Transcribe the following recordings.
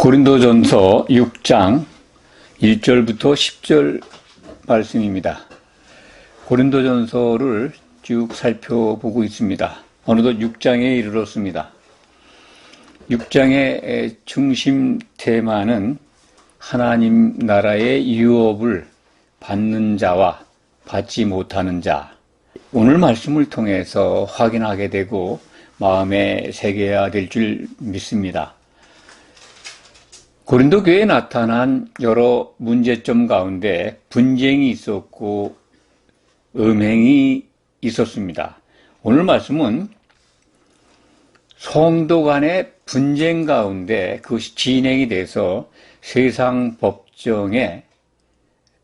고린도전서 6장 1절부터 10절 말씀입니다. 고린도전서를 쭉 살펴보고 있습니다. 어느덧 6장에 이르렀습니다. 6장의 중심 테마는 하나님 나라의 유업을 받는 자와 받지 못하는 자. 오늘 말씀을 통해서 확인하게 되고 마음에 새겨야 될 줄 믿습니다. 고린도 교회에 나타난 여러 문제점 가운데 분쟁이 있었고 음행이 있었습니다. 오늘 말씀은 성도 간의 분쟁 가운데 그것이 진행이 돼서 세상 법정에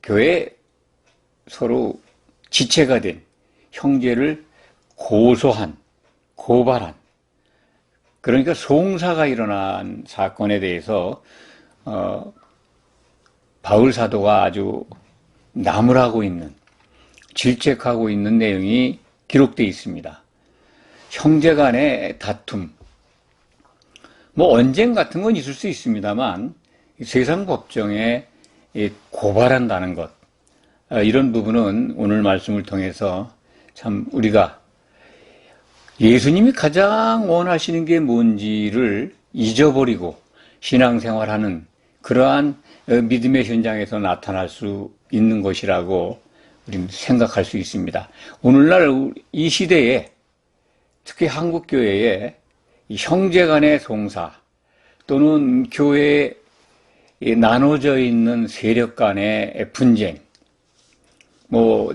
교회 서로 지체가 된 형제를 고발한 그러니까 송사가 일어난 사건에 대해서 바울 사도가 아주 나무라고 있는, 질책하고 있는 내용이 기록되어 있습니다. 형제 간의 다툼, 언쟁 같은 건 있을 수 있습니다만 세상 법정에 고발한다는 것, 이런 부분은 오늘 말씀을 통해서 참 우리가 예수님이 가장 원하시는 게 뭔지를 잊어버리고 신앙생활하는 그러한 믿음의 현장에서 나타날 수 있는 것이라고 우리는 생각할 수 있습니다. 오늘날 이 시대에 특히 한국교회에 형제 간의 송사 또는 교회에 나눠져 있는 세력 간의 분쟁,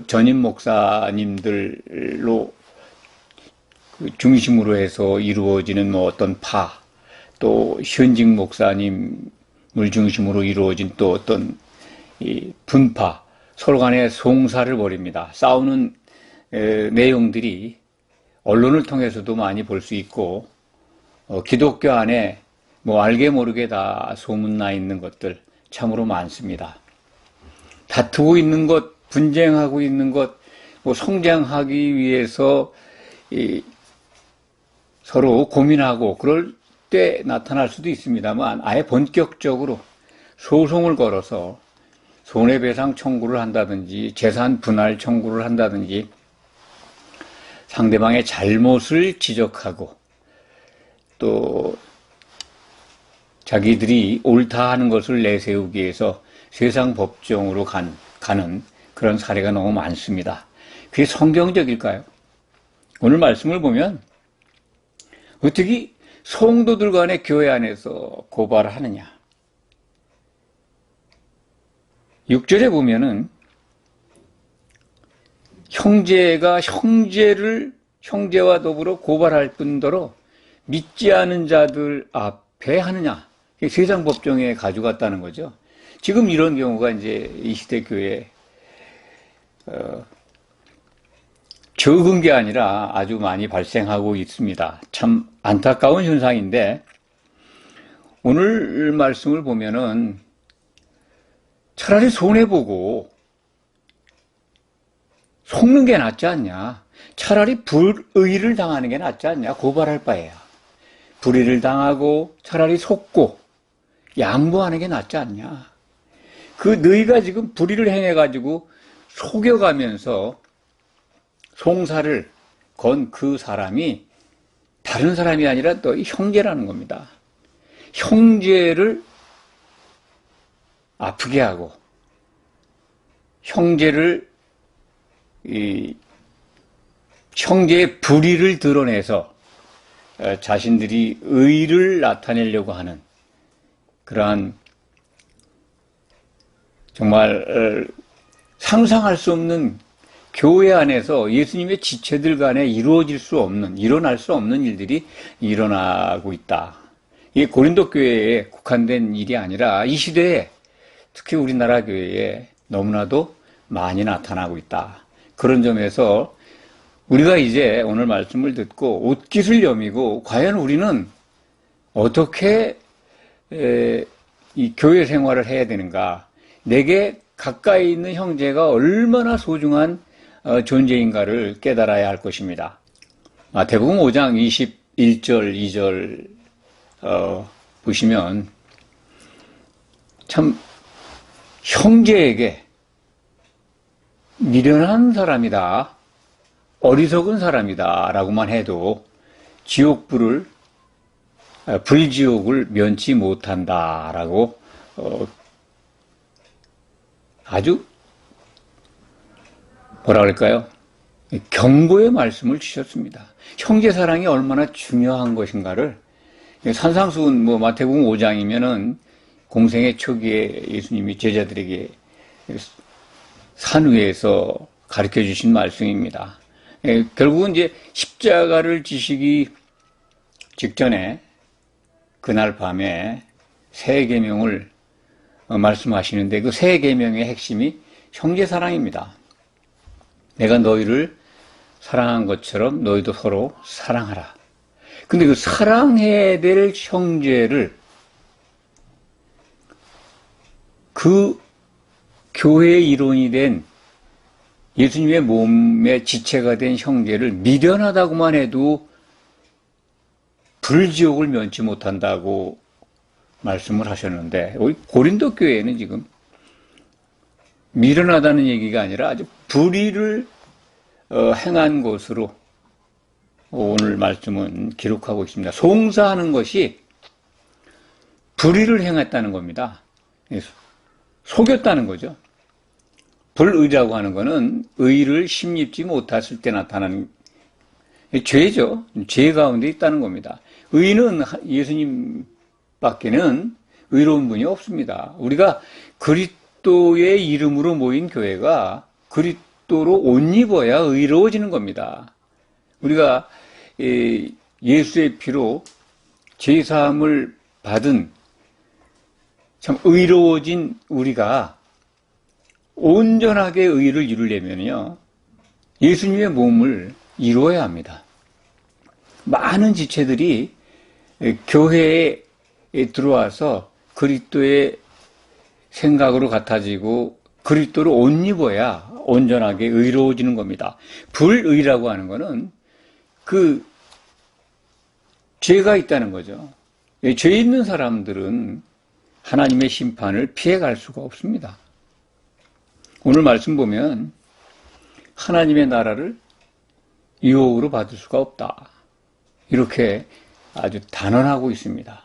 전임 목사님들로 중심으로 해서 이루어지는 어떤 또 현직 목사님을 중심으로 이루어진 또 어떤 분파, 서로 간에 송사를 벌입니다. 싸우는 내용들이 언론을 통해서도 많이 볼 수 있고 기독교 안에 알게 모르게 다 소문나 있는 것들 참으로 많습니다. 다투고 있는 것, 분쟁하고 있는 것, 성장하기 위해서 서로 고민하고 그럴 때 나타날 수도 있습니다만 아예 본격적으로 소송을 걸어서 손해배상 청구를 한다든지 재산 분할 청구를 한다든지 상대방의 잘못을 지적하고 또 자기들이 옳다 하는 것을 내세우기 위해서 세상 법정으로 가는 그런 사례가 너무 많습니다. 그게 성경적일까요? 오늘 말씀을 보면 어떻게 성도들 간의 교회 안에서 고발을 하느냐. 6절에 보면은 형제가 형제와 더불어 고발할 뿐더러 믿지 않은 자들 앞에 하느냐. 세상 법정에 가져갔다는 거죠. 지금 이런 경우가 이제 이 시대 교회에 적은 게 아니라 아주 많이 발생하고 있습니다. 참 안타까운 현상인데 오늘 말씀을 보면은 차라리 손해보고 속는 게 낫지 않냐. 차라리 불의를 당하는 게 낫지 않냐. 고발할 바에야. 불의를 당하고 차라리 속고 양보하는 게 낫지 않냐. 너희가 지금 불의를 행해가지고 속여가면서 송사를 건 그 사람이 다른 사람이 아니라 너희 형제라는 겁니다. 형제를 아프게 하고 형제의 불의를 드러내서 자신들이 의를 나타내려고 하는 그러한 정말 상상할 수 없는 교회 안에서 예수님의 지체들 간에 일어날 수 없는 일들이 일어나고 있다. 이게 고린도 교회에 국한된 일이 아니라 이 시대에 특히 우리나라 교회에 너무나도 많이 나타나고 있다. 그런 점에서 우리가 이제 오늘 말씀을 듣고 옷깃을 여미고 과연 우리는 어떻게 이 교회 생활을 해야 되는가, 내게 가까이 있는 형제가 얼마나 소중한 존재인가를 깨달아야 할 것입니다. 마태복음 5장 21절, 2절 보시면 참 형제에게 미련한 사람이다, 어리석은 사람이다 라고만 해도 불지옥을 면치 못한다 라고 아주 뭐라 그럴까요? 경고의 말씀을 주셨습니다. 형제 사랑이 얼마나 중요한 것인가를 산상수훈 마태복음 5장이면은 공생의 초기에 예수님이 제자들에게 산 위에서 가르쳐 주신 말씀입니다. 결국은 이제 십자가를 지시기 직전에 그날 밤에 새 계명을 말씀하시는데 그 새 계명의 핵심이 형제 사랑입니다. 내가 너희를 사랑한 것처럼 너희도 서로 사랑하라. 근데 그 사랑해야 될 형제를 그 교회의 일원이 된 예수님의 몸의 지체가 된 형제를 미련하다고만 해도 불지옥을 면치 못한다고 말씀을 하셨는데 우리 고린도 교회에는 지금 미련하다는 얘기가 아니라 아주 불의를 행한 것으로 오늘 말씀은 기록하고 있습니다. 송사하는 것이 불의를 행했다는 겁니다. 속였다는 거죠. 불의라고 하는 것은 의를 심입지 못했을 때 나타나는 죄죠. 죄 가운데 있다는 겁니다. 의는 예수님밖에는 의로운 분이 없습니다. 우리가 그리스도의 이름으로 모인 교회가 그리스도로 옷 입어야 의로워지는 겁니다. 우리가 예수의 피로 제사함을 받은 참 의로워진 우리가 온전하게 의를 이루려면요, 예수님의 몸을 이루어야 합니다. 많은 지체들이 교회에 들어와서 그리스도의 생각으로 같아지고 그리스도를 옷 입어야 온전하게 의로워지는 겁니다. 불의라고 하는 것은 그 죄가 있다는 거죠. 죄 있는 사람들은 하나님의 심판을 피해갈 수가 없습니다. 오늘 말씀 보면 하나님의 나라를 유혹으로 받을 수가 없다. 이렇게 아주 단언하고 있습니다.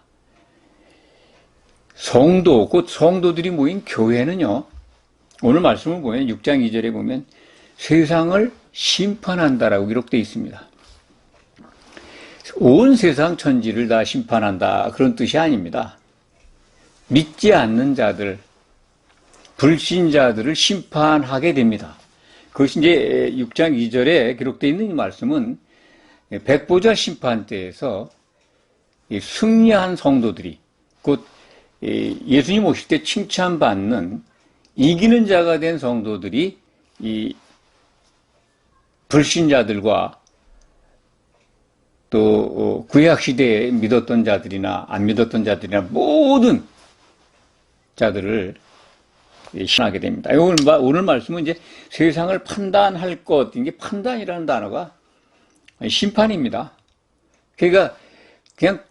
성도, 곧 성도들이 모인 교회는요, 오늘 말씀을 보면 6장 2절에 보면 세상을 심판한다라고 기록되어 있습니다. 온 세상 천지를 다 심판한다, 그런 뜻이 아닙니다. 믿지 않는 자들, 불신자들을 심판하게 됩니다. 그것이 이제 6장 2절에 기록되어 있는 이 말씀은 백보자 심판 때에서 승리한 성도들이, 곧 예수님 오실 때 칭찬받는 이기는 자가 된 성도들이 이 불신자들과 또 구약시대에 믿었던 자들이나 안 믿었던 자들이나 모든 자들을 신하게 됩니다. 오늘 말씀은 이제 세상을 판단할 것, 이게 판단이라는 단어가 심판입니다. 그러니까 그냥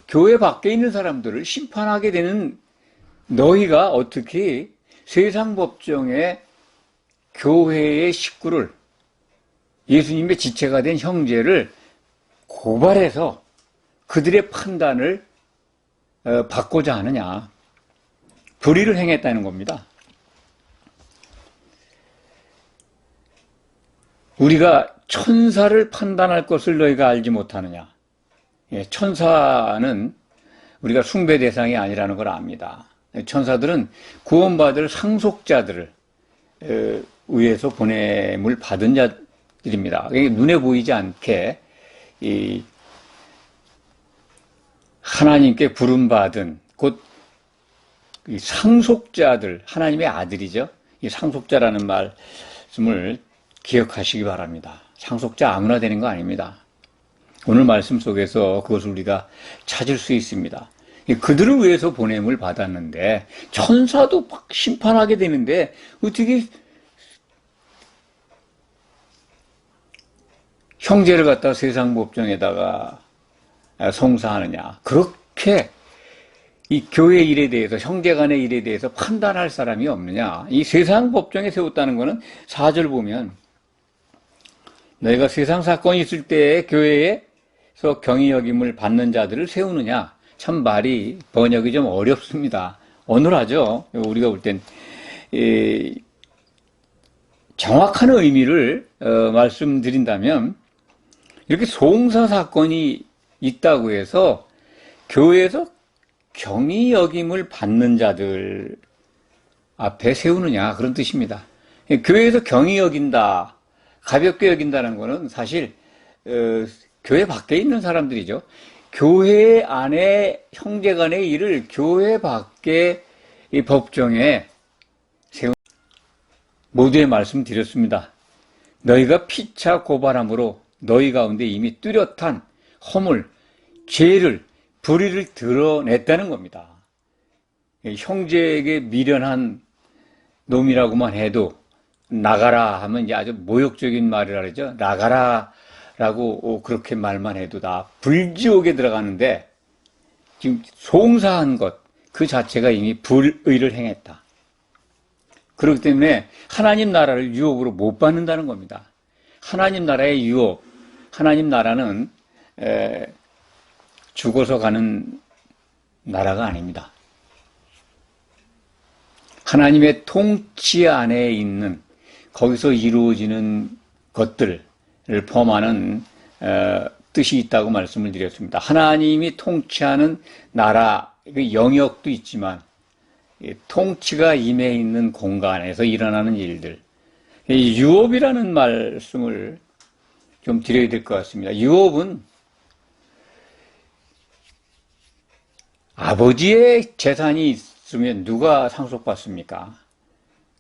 교회 밖에 있는 사람들을 심판하게 되는 너희가 어떻게 세상 법정에 교회의 식구를, 예수님의 지체가 된 형제를 고발해서 그들의 판단을 받고자 하느냐. 불의를 행했다는 겁니다. 우리가 천사를 판단할 것을 너희가 알지 못하느냐. 천사는 우리가 숭배 대상이 아니라는 걸 압니다. 천사들은 구원받을 상속자들을 위해서 보냄을 받은 자들입니다. 눈에 보이지 않게 하나님께 부름받은, 곧 상속자들, 하나님의 아들이죠. 이 상속자라는 말씀을 기억하시기 바랍니다. 상속자 아무나 되는 거 아닙니다. 오늘 말씀 속에서 그것을 우리가 찾을 수 있습니다. 그들을 위해서 보냄을 받았는데 천사도 심판하게 되는데 어떻게 형제를 갖다 세상 법정에다가 송사하느냐. 그렇게 이 교회 일에 대해서, 형제간의 일에 대해서 판단할 사람이 없느냐? 이 세상 법정에 세웠다는 것은 4절 보면 너희가 세상 사건이 있을 때에 교회에서 경히 여김을 받는 자들을 세우느냐? 참 말이 번역이 좀 어렵습니다. 어눌하죠. 우리가 볼 땐 정확한 의미를 말씀드린다면 이렇게 송사 사건이 있다고 해서 교회에서 경히 여김을 받는 자들 앞에 세우느냐 그런 뜻입니다. 교회에서 경히 여긴다, 가볍게 여긴다는 것은 사실 교회 밖에 있는 사람들이죠. 교회 안에 형제간의 일을 교회 밖에 이 법정에 세운 모두의 말씀드렸습니다. 너희가 피차 고발함으로 너희 가운데 이미 뚜렷한 허물, 죄를, 불의를 드러냈다는 겁니다. 형제에게 미련한 놈이라고만 해도 나가라 하면 이제 아주 모욕적인 말이라 그러죠. 나가라라고 그렇게 말만 해도 다 불지옥에 들어가는데 지금 송사한 것 그 자체가 이미 불의를 행했다. 그렇기 때문에 하나님 나라를 유업으로 못 받는다는 겁니다. 하나님 나라의 유업, 하나님 나라는 죽어서 가는 나라가 아닙니다. 하나님의 통치 안에 있는 거기서 이루어지는 것들을 포함하는 뜻이 있다고 말씀을 드렸습니다. 하나님이 통치하는 나라, 영역도 있지만 통치가 임해 있는 공간에서 일어나는 일들, 유업이라는 말씀을 좀 드려야 될 것 같습니다. 유업은 아버지의 재산이 있으면 누가 상속받습니까?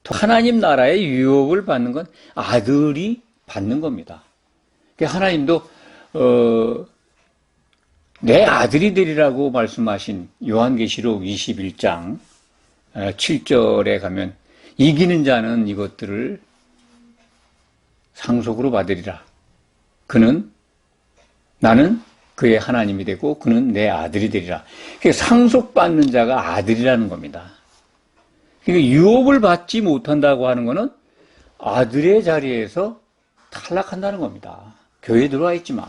하나님 나라의 유업을 받는 건 아들이 받는 겁니다. 하나님도 내 아들이 되리라고 말씀하신 요한계시록 21장 7절에 가면 이기는 자는 이것들을 상속으로 받으리라. 나는 그의 하나님이 되고 그는 내 아들이 되리라. 상속받는 자가 아들이라는 겁니다. 유업을 받지 못한다고 하는 것은 아들의 자리에서 탈락한다는 겁니다. 교회에 들어와 있지만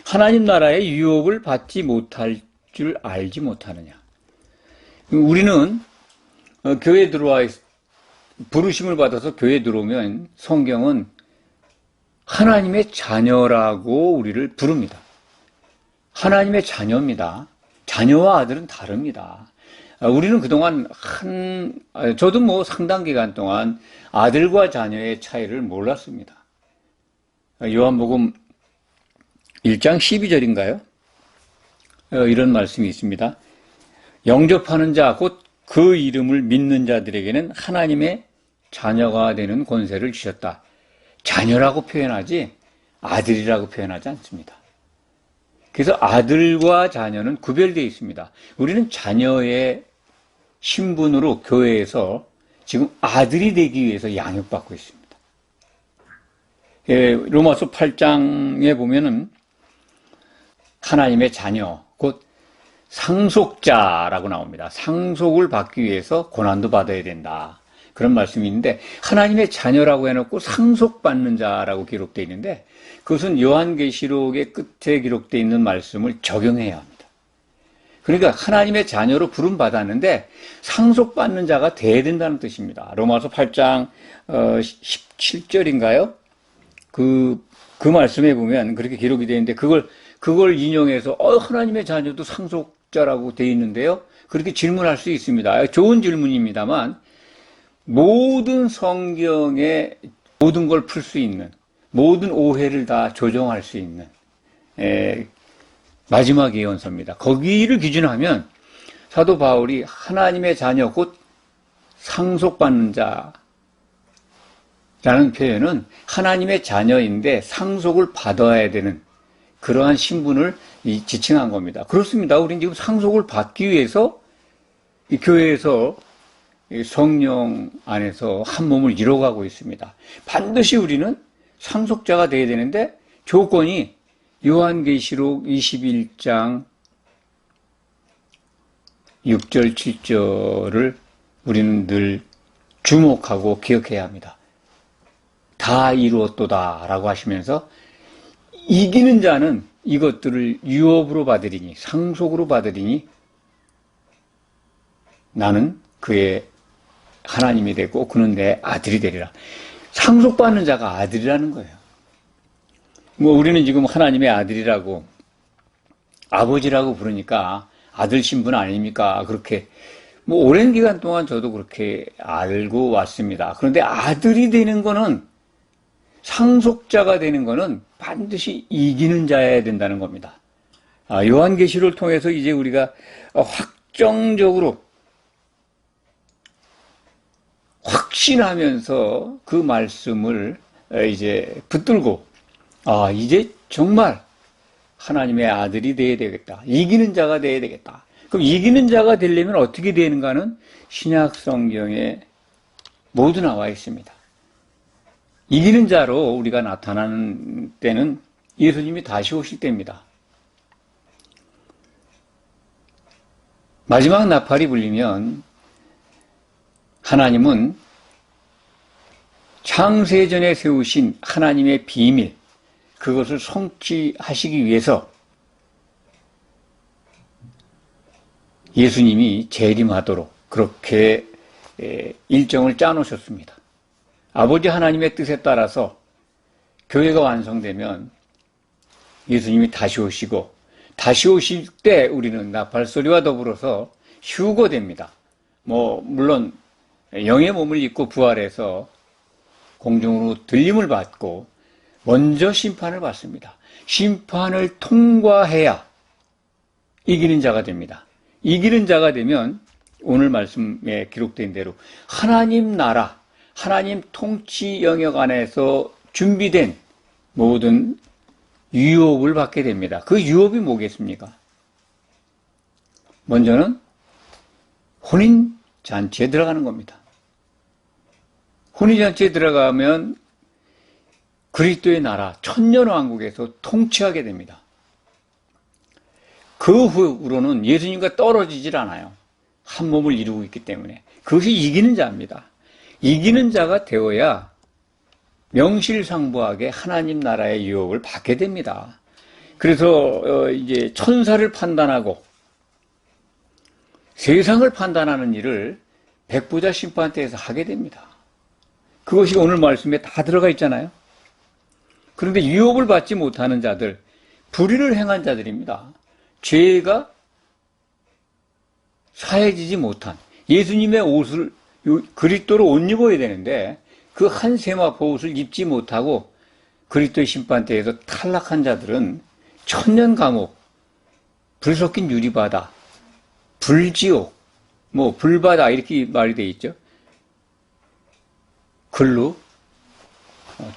하나님 나라의 유업을 받지 못할 줄 알지 못하느냐. 우리는 교회에 들어와 부르심을 받아서 교회에 들어오면 성경은 하나님의 자녀라고 우리를 부릅니다. 하나님의 자녀입니다. 자녀와 아들은 다릅니다. 우리는 그동안 저도 상당 기간 동안 아들과 자녀의 차이를 몰랐습니다. 요한복음 1장 12절인가요? 이런 말씀이 있습니다. 영접하는 자, 곧 그 이름을 믿는 자들에게는 하나님의 자녀가 되는 권세를 주셨다. 자녀라고 표현하지 아들이라고 표현하지 않습니다. 그래서 아들과 자녀는 구별되어 있습니다. 우리는 자녀의 신분으로 교회에서 지금 아들이 되기 위해서 양육받고 있습니다. 로마서 8장에 보면은 하나님의 자녀, 곧 상속자라고 나옵니다. 상속을 받기 위해서 고난도 받아야 된다. 그런 말씀이 있는데 하나님의 자녀라고 해놓고 상속받는 자라고 기록되어 있는데 그것은 요한계시록의 끝에 기록되어 있는 말씀을 적용해야 합니다. 그러니까 하나님의 자녀로 부름받았는데 상속받는 자가 돼야 된다는 뜻입니다. 로마서 8장 17절인가요? 그 말씀에 보면 그렇게 기록이 되어 있는데 그걸 인용해서 하나님의 자녀도 상속자라고 되어 있는데요. 그렇게 질문할 수 있습니다. 좋은 질문입니다만 모든 성경의 모든 걸 풀 수 있는 모든 오해를 다 조정할 수 있는 마지막 예언서입니다. 거기를 기준하면 사도 바울이 하나님의 자녀 곧 상속받는 자라는 표현은 하나님의 자녀인데 상속을 받아야 되는 그러한 신분을 지칭한 겁니다. 그렇습니다. 우리는 지금 상속을 받기 위해서 이 교회에서 성령 안에서 한 몸을 이뤄가고 있습니다. 반드시 우리는 상속자가 되어야 되는데 조건이 요한계시록 21장 6절, 7절을 우리는 늘 주목하고 기억해야 합니다. 다 이루었도다 라고 하시면서 이기는 자는 이것들을 유업으로 받으리니, 상속으로 받으리니 나는 그의 하나님이 되고 그는 내 아들이 되리라. 상속받는 자가 아들이라는 거예요. 뭐 우리는 지금 하나님의 아들이라고 아버지라고 부르니까 아들 신분 아닙니까? 그렇게 뭐 오랜 기간 동안 저도 그렇게 알고 왔습니다. 그런데 아들이 되는 거는, 상속자가 되는 거는 반드시 이기는 자여야 된다는 겁니다. 요한계시를 통해서 이제 우리가 확정적으로 확신하면서 그 말씀을 이제 붙들고, 이제 정말 하나님의 아들이 되어야 되겠다. 이기는 자가 되어야 되겠다. 그럼 이기는 자가 되려면 어떻게 되는가는 신약 성경에 모두 나와 있습니다. 이기는 자로 우리가 나타나는 때는 예수님이 다시 오실 때입니다. 마지막 나팔이 불리면 하나님은 창세전에 세우신 하나님의 비밀, 그것을 성취하시기 위해서 예수님이 재림하도록 그렇게 일정을 짜놓으셨습니다. 아버지 하나님의 뜻에 따라서 교회가 완성되면 예수님이 다시 오시고, 다시 오실 때 우리는 나팔소리와 더불어서 휴거됩니다. 물론 영의 몸을 입고 부활해서 공중으로 들림을 받고 먼저 심판을 받습니다. 심판을 통과해야 이기는 자가 됩니다. 이기는 자가 되면 오늘 말씀에 기록된 대로 하나님 나라, 하나님 통치 영역 안에서 준비된 모든 유업을 받게 됩니다. 그 유업이 뭐겠습니까? 먼저는 혼인잔치에 들어가는 겁니다. 혼인잔치에 들어가면 그리스도의 나라, 천년왕국에서 통치하게 됩니다. 그 후로는 예수님과 떨어지질 않아요. 한 몸을 이루고 있기 때문에. 그것이 이기는 자입니다. 이기는 자가 되어야 명실상부하게 하나님 나라의 유업을 받게 됩니다. 그래서 이제 천사를 판단하고 세상을 판단하는 일을 백부자 심판대에서 하게 됩니다. 그것이 오늘 말씀에 다 들어가 있잖아요. 그런데 유업을 받지 못하는 자들, 불의를 행한 자들입니다. 죄가 사해지지 못한, 예수님의 옷을, 그리스도로 옷 입어야 되는데 그 한 세마포 옷을 입지 못하고 그리스도의 심판대에서 탈락한 자들은 천년 감옥, 불 섞인 유리바다, 불지옥, 불바다 이렇게 말이 되어 있죠. 글로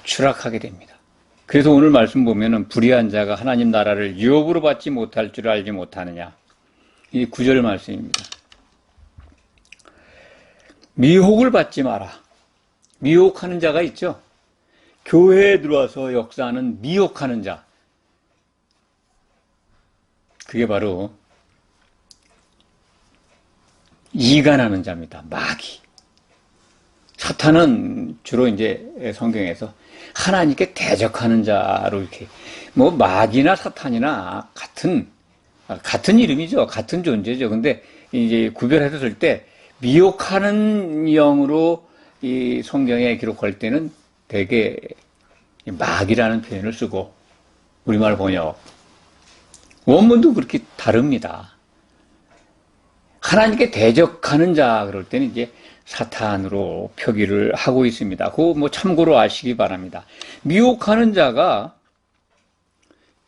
추락하게 됩니다. 그래서 오늘 말씀 보면은 불의한 자가 하나님 나라를 유업으로 받지 못할 줄 알지 못하느냐. 이 9절 말씀입니다. 미혹을 받지 마라. 미혹하는 자가 있죠. 교회에 들어와서 역사하는 미혹하는 자. 그게 바로 이간하는 자입니다. 마귀. 사탄은 주로 이제 성경에서 하나님께 대적하는 자로 이렇게, 마귀나 사탄이나 같은 이름이죠. 같은 존재죠. 근데 이제 구별해서 쓸 때 미혹하는 영으로 이 성경에 기록할 때는 대개 마귀라는 표현을 쓰고, 우리말 번역 원문도 그렇게 다릅니다. 하나님께 대적하는 자 그럴 때는 이제 사탄으로 표기를 하고 있습니다. 그거 참고로 아시기 바랍니다. 미혹하는 자가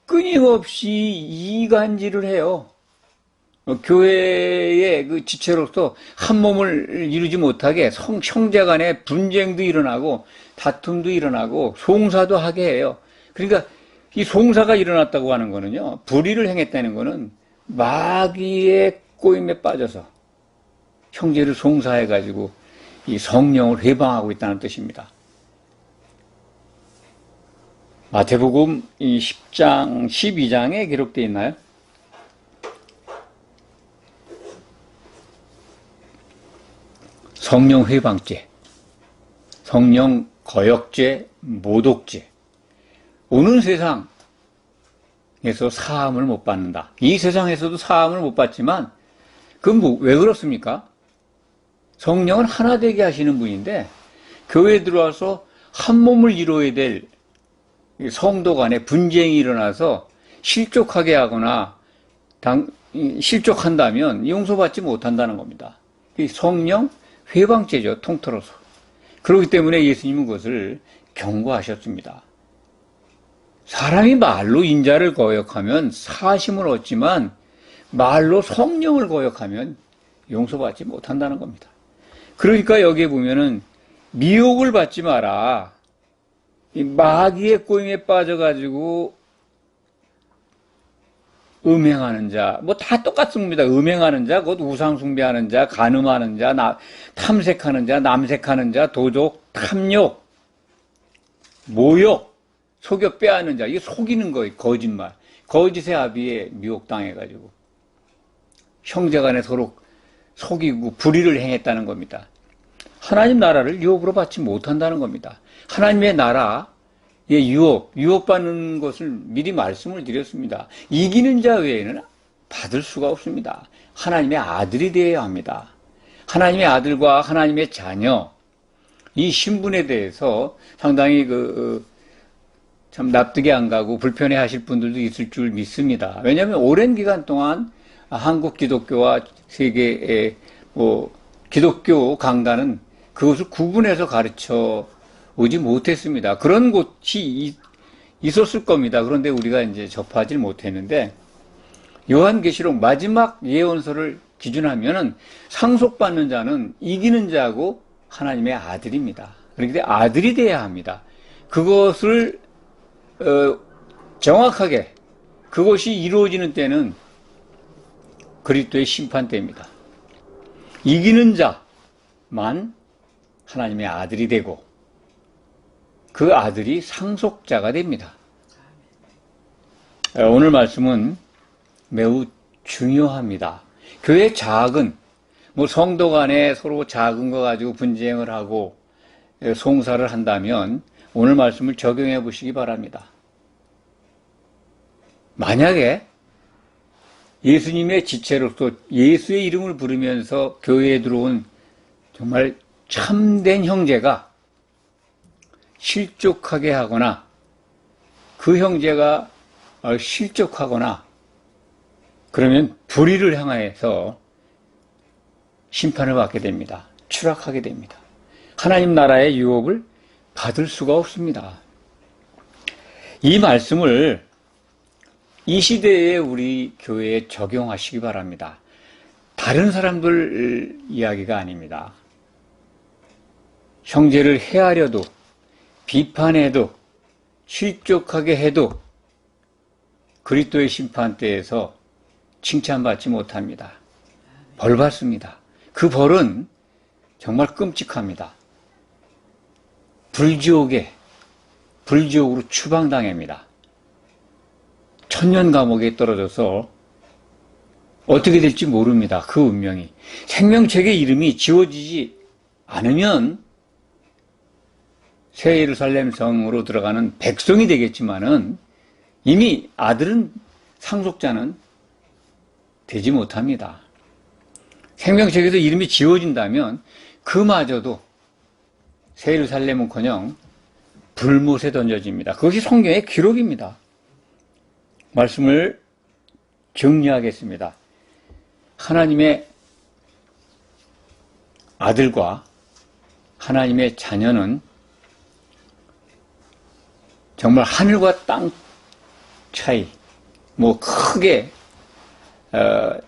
끊임없이 이간질을 해요. 교회의 그 지체로서 한 몸을 이루지 못하게 형제 간에 분쟁도 일어나고 다툼도 일어나고 송사도 하게 해요. 그러니까 이 송사가 일어났다고 하는 거는요, 불의를 행했다는 거는 마귀의 꼬임에 빠져서 형제를 송사해가지고 이 성령을 회방하고 있다는 뜻입니다. 마태복음 이 10장, 12장에 기록되어 있나요? 성령 회방죄, 성령 거역죄, 모독죄. 오는 세상에서 사함을 못 받는다. 이 세상에서도 사함을 못 받지만 그건 왜 그렇습니까? 성령은 하나 되게 하시는 분인데 교회에 들어와서 한 몸을 이루어야 될 성도 간에 분쟁이 일어나서 실족하게 하거나 실족한다면 용서받지 못한다는 겁니다. 성령 회방죄죠, 통틀어서. 그렇기 때문에 예수님은 그것을 경고하셨습니다. 사람이 말로 인자를 거역하면 사심을 얻지만 말로 성령을 거역하면 용서받지 못한다는 겁니다. 그러니까 여기에 보면은 미혹을 받지 마라. 이 마귀의 꼬임에 빠져가지고 음행하는 자, 뭐 다 똑같습니다. 음행하는 자, 곧 우상숭배하는 자, 간음하는 자, 탐색하는 자, 남색하는 자, 도적, 탐욕, 모욕, 속여 빼앗는 자. 이게 속이는 거예요. 거짓말. 거짓의 아비에 미혹당해가지고 형제간에 서로 속이고 불의를 행했다는 겁니다. 하나님 나라를 유혹으로 받지 못한다는 겁니다. 하나님의 나라의 유혹받는 것을 미리 말씀을 드렸습니다. 이기는 자 외에는 받을 수가 없습니다. 하나님의 아들이 되어야 합니다. 하나님의 아들과 하나님의 자녀, 이 신분에 대해서 상당히 참 납득이 안 가고 불편해 하실 분들도 있을 줄 믿습니다. 왜냐하면 오랜 기간 동안 한국 기독교와 세계의 기독교 강단은 그것을 구분해서 가르쳐 오지 못했습니다. 그런 곳이 있었을 겁니다. 그런데 우리가 이제 접하지 못했는데, 요한계시록 마지막 예언서를 기준하면은 상속받는 자는 이기는 자고 하나님의 아들입니다. 그렇기 때문에 아들이 돼야 합니다. 그것을 정확하게 그것이 이루어지는 때는 그리스도의 심판 때입니다. 이기는 자만 하나님의 아들이 되고 그 아들이 상속자가 됩니다. 오늘 말씀은 매우 중요합니다. 교회 작은 성도 간에 서로 작은 거 가지고 분쟁을 하고 송사를 한다면 오늘 말씀을 적용해 보시기 바랍니다. 만약에 예수님의 지체로서 예수의 이름을 부르면서 교회에 들어온 정말 참된 형제가 실족하게 하거나 그 형제가 실족하거나 그러면 불의를 향해서 심판을 받게 됩니다. 추락하게 됩니다. 하나님 나라의 유업을 받을 수가 없습니다. 이 말씀을 이 시대에 우리 교회에 적용하시기 바랍니다. 다른 사람들 이야기가 아닙니다. 형제를 해하려도 비판해도 실족하게 해도 그리스도의 심판대에서 칭찬받지 못합니다. 벌 받습니다. 그 벌은 정말 끔찍합니다. 불지옥으로 추방당합니다. 천년 감옥에 떨어져서 어떻게 될지 모릅니다. 그 운명이. 생명책의 이름이 지워지지 않으면 새 예루살렘 성으로 들어가는 백성이 되겠지만은 이미 아들은 상속자는 되지 못합니다. 생명책에서 이름이 지워진다면 그마저도 새 예루살렘은커녕 불못에 던져집니다. 그것이 성경의 기록입니다. 말씀을 정리하겠습니다. 하나님의 아들과 하나님의 자녀는 정말 하늘과 땅 차이, 크게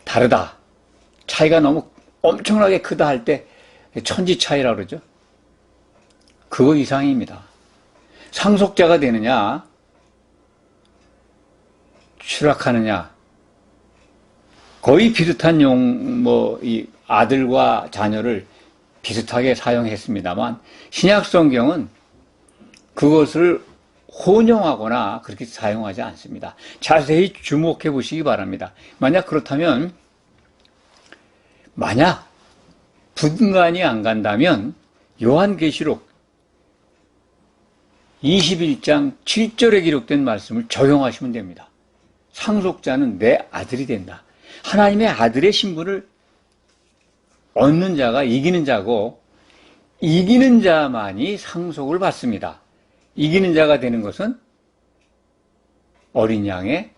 다르다. 차이가 너무 엄청나게 크다 할 때 천지 차이라고 그러죠. 그거 이상입니다. 상속자가 되느냐, 추락하느냐, 거의 비슷한 이 아들과 자녀를 비슷하게 사용했습니다만, 신약 성경은 그것을 혼용하거나 그렇게 사용하지 않습니다. 자세히 주목해 보시기 바랍니다. 만약 분간이 안 간다면 요한계시록 21장 7절에 기록된 말씀을 적용하시면 됩니다. 상속자는 내 아들이 된다. 하나님의 아들의 신분을 얻는 자가 이기는 자고, 이기는 자만이 상속을 받습니다. 이기는 자가 되는 것은 어린 양의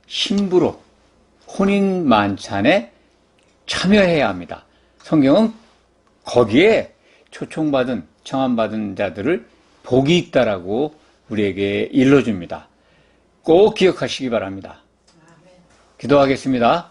신부로 혼인 만찬에 참여해야 합니다. 성경은 거기에 초청받은, 청함받은 자들을 복이 있다라고 우리에게 일러줍니다. 꼭 기억하시기 바랍니다. 기도하겠습니다.